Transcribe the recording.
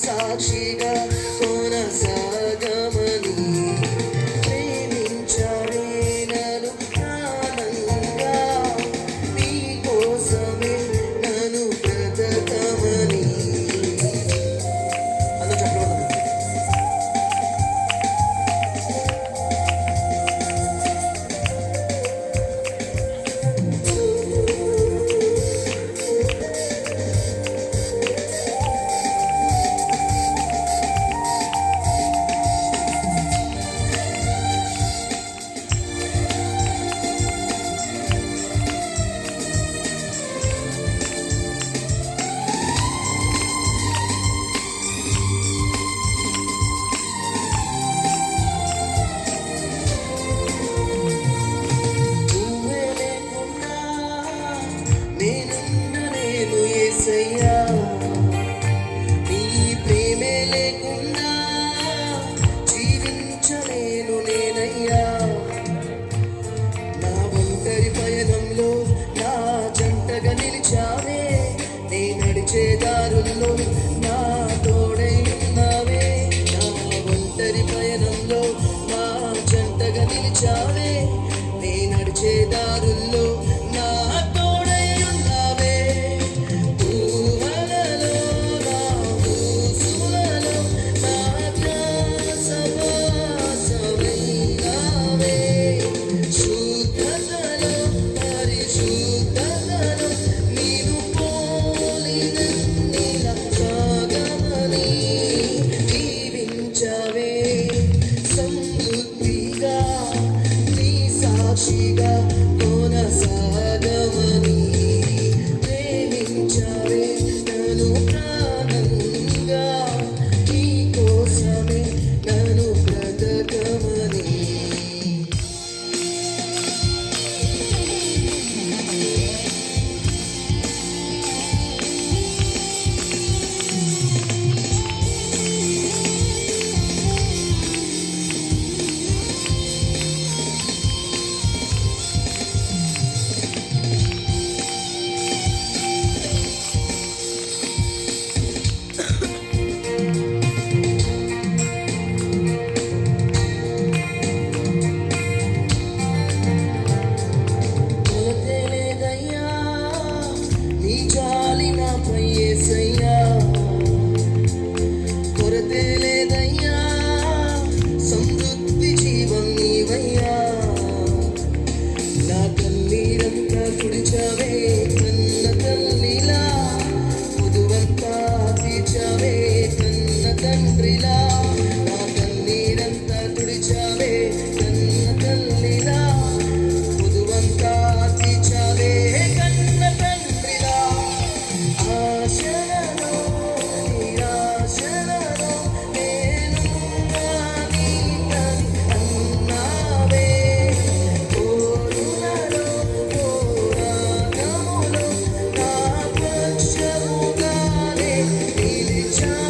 సాక్షిగా కొనసాగమని ప్రేమించవే నన్ను ప్రాణంగా నీ కోసమే నన్ను బ్రతకమని. అందరూ చెప్పండి. నేనుండలేను యేసయ్యా, నీ ప్రేమే లేకుండా జీవించలేను నేనయ్యా. నా ఒంటరి పయనంలో నా జంటగా నిలిచావే, నే నడిచే దారుల్లో నా తోడై ఉన్నావే. నా ఒంటరి పయనంలో నా జంటగా నిలిచావే, నే నడిచే దారుల్లో నా తోడై ఉన్నావే. ఊహలలో నా ఊసులలో నా ధ్యాసవాసమైనావే. శుద్ధతలో పరిశుద్ధతలో నీవు పోలినన్నిలా సాగమని దీవించవే సమృద్ధిగా నీ సాక్షిగా కొనసాగమని ప్రేమించవే నన్ను ప్రాణంగా నీ కోసమే నన్ను బ్రతకమని. కొలతే లేదయ్యా నీ జాలి నాపై యేసయ్యా, కొరతే లేదయ్యా సమృద్ధి జీవం నీవయ్యా. నా కన్నీరంతా తుడిచావే కన్న తల్లిలా, ముదువంతా తీర్చావే కన్న తండ్రిలా. నా కన్నీరంతా తుడిచావే కన్న తల్లిలా, ముదువంతా తీర్చావే కన్న తండ్రిలా. ఆశలలో నిరాశలలో నేనున్నా నీకని అన్నావే. పోరులలో పోరాటములో నా పక్షముగానే నిలిచావే.